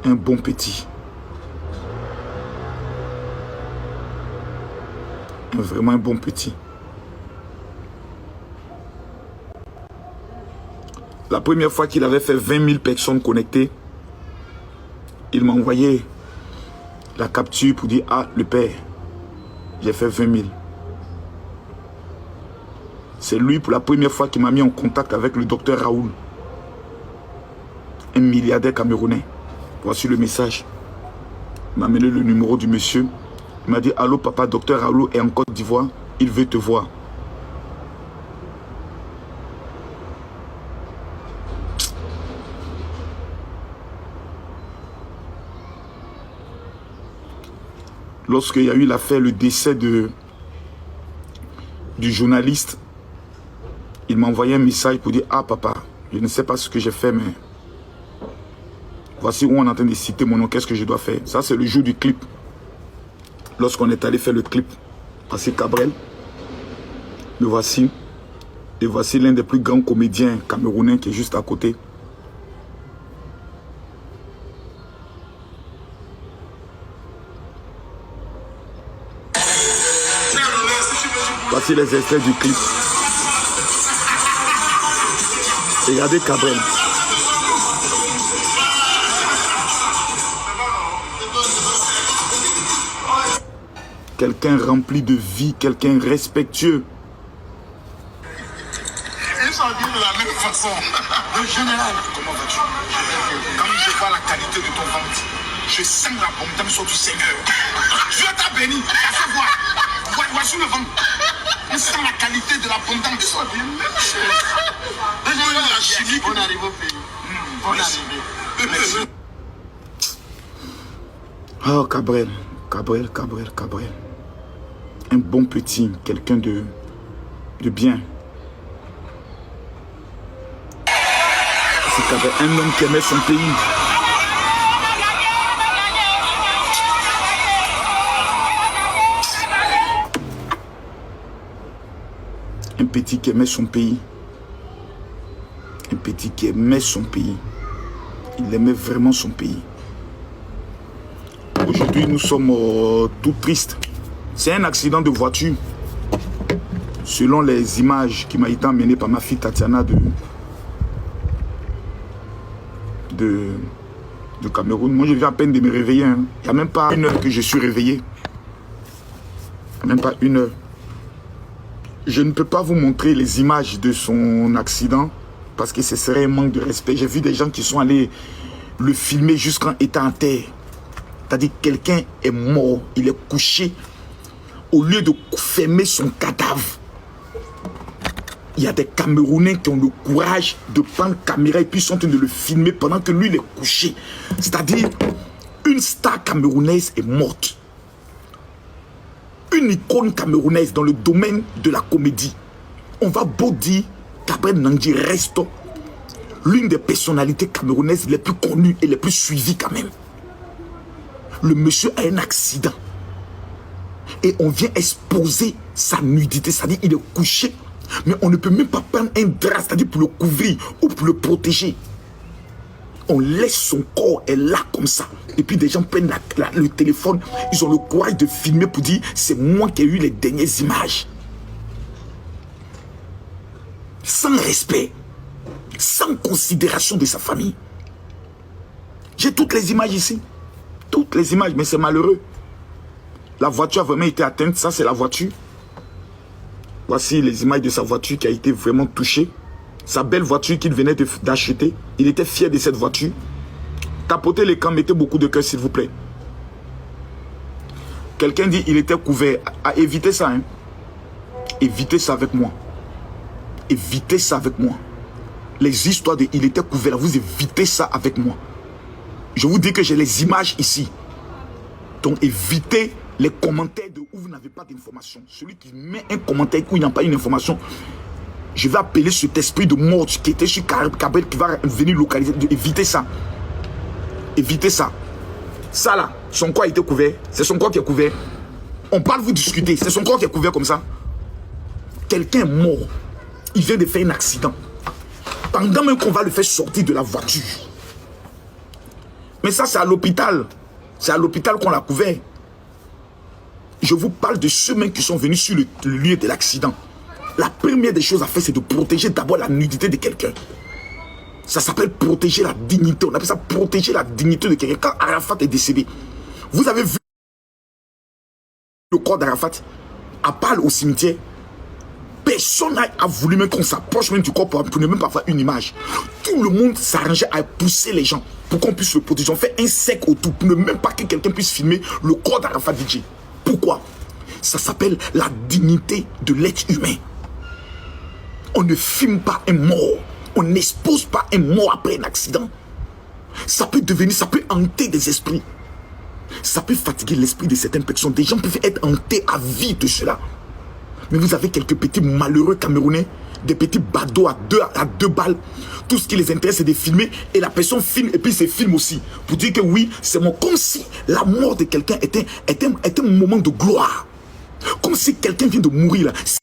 Un bon petit. Vraiment un bon petit. La première fois qu'il avait fait 20 000 personnes connectées, il m'a envoyé la capture pour dire, ah, le père, j'ai fait 20 000. C'est lui pour la première fois qui m'a mis en contact avec le docteur Raoul, un milliardaire camerounais. Voici le message. Il m'a amené le numéro du monsieur. Il m'a dit, allô papa, docteur Raoul est en Côte d'Ivoire, il veut te voir. Lorsqu'il y a eu l'affaire, le décès du journaliste, il m'a envoyé un message pour dire, ah papa, je ne sais pas ce que j'ai fait, mais voici où on est en train de citer mon nom, qu'est-ce que je dois faire. Ça, c'est le jour du clip. Lorsqu'on est allé faire le clip, voici Cabrel, le voici. Et voici l'un des plus grands comédiens camerounais qui est juste à côté. Voici les extraits du clip. Regardez Cabrel. Quelqu'un rempli de vie, quelqu'un respectueux. Ils sont habillés de la même façon. Le général, comment vas-tu? Quand je vois la qualité de ton ventre, je sens la bonté du Seigneur. Dieu t'a béni, ça se voit. Voici le ventre. On sent la qualité de l'abondance. La chimie. On arrive au pays. On arrive. Oh, Cabrel, Cabrel, Cabrel, Cabrel. Un bon petit, quelqu'un de bien. C'est Cabrel, un homme qui aimait son pays. Un petit qui aimait son pays. Un petit qui aimait son pays. Il aimait vraiment son pays. Aujourd'hui, nous sommes tout tristes. C'est un accident de voiture. Selon les images qui m'a été amenées par ma fille Tatiana de Cameroun. Moi, je viens à peine de me réveiller. Hein. Il n'y a même pas une heure que je suis réveillé. Il n'y a même pas une heure. Je ne peux pas vous montrer les images de son accident parce que ce serait un manque de respect. J'ai vu des gens qui sont allés le filmer jusqu'en étant en terre. C'est-à-dire que quelqu'un est mort, il est couché. Au lieu de fermer son cadavre, il y a des Camerounais qui ont le courage de prendre caméra et puis sont en train de le filmer pendant que lui il est couché. C'est-à-dire, une star camerounaise est morte. Une icône camerounaise dans le domaine de la comédie. On va beau dire, Gabriel Nangui reste l'une des personnalités camerounaises les plus connues et les plus suivies quand même. Le monsieur a un accident. Et on vient exposer sa nudité, c'est-à-dire il est couché, mais on ne peut même pas prendre un drap, c'est-à-dire pour le couvrir ou pour le protéger. On laisse son corps est là comme ça. Et puis des gens prennent le téléphone, ils ont le courage de filmer pour dire c'est moi qui ai eu les dernières images. Sans respect, sans considération de sa famille. J'ai toutes les images ici. Toutes les images, mais c'est malheureux. La voiture a vraiment été atteinte, ça c'est la voiture. Voici les images de sa voiture qui a été vraiment touchée. Sa belle voiture qu'il venait d'acheter. Il était fier de cette voiture. Tapotez l'écran, mettez beaucoup de cœur s'il vous plaît. Quelqu'un dit il était couvert. À éviter ça. Hein. Évitez ça avec moi. Évitez ça avec moi. Les histoires de il était couvert, vous évitez ça avec moi. Je vous dis que j'ai les images ici. Donc évitez les commentaires de où vous n'avez pas d'information. Celui qui met un commentaire où il n'y a pas une information, je vais appeler cet esprit de mort qui était sur Cabrel qui va venir localiser. Évitez ça. Évitez ça. Ça là, son corps a été couvert. C'est son corps qui est couvert. On parle, vous discutez. C'est son corps qui est couvert comme ça. Quelqu'un est mort. Il vient de faire un accident. Pendant même qu'on va le faire sortir de la voiture, Mais ça, c'est à l'hôpital. C'est à l'hôpital qu'on l'a couvert. Je vous parle de ceux mêmes qui sont venus sur le lieu de l'accident. La première des choses à faire, c'est de protéger d'abord la nudité de quelqu'un. Ça s'appelle protéger la dignité. On appelle ça protéger la dignité de quelqu'un. Quand Arafat est décédé, vous avez vu le corps d'Arafat à Pâle au cimetière. Personne n'a voulu même qu'on s'approche même du corps pour ne même pas faire une image. Tout le monde s'arrangeait à pousser les gens pour qu'on puisse le protéger. On fait un cercle autour pour ne même pas que quelqu'un puisse filmer le corps d'Arafat DJ. Pourquoi? Ça s'appelle la dignité de l'être humain. On ne filme pas un mort. On n'expose pas un mort après un accident. Ça peut devenir, ça peut hanter des esprits. Ça peut fatiguer l'esprit de certaines personnes. Des gens peuvent être hantés à vie de cela. Mais vous avez quelques petits malheureux Camerounais, des petits badauds à deux balles. Tout ce qui les intéresse, c'est de filmer. Et la personne filme et puis c'est filme aussi. Pour dire que oui, c'est moi. Comme si la mort de quelqu'un était un moment de gloire. Comme si quelqu'un vient de mourir là.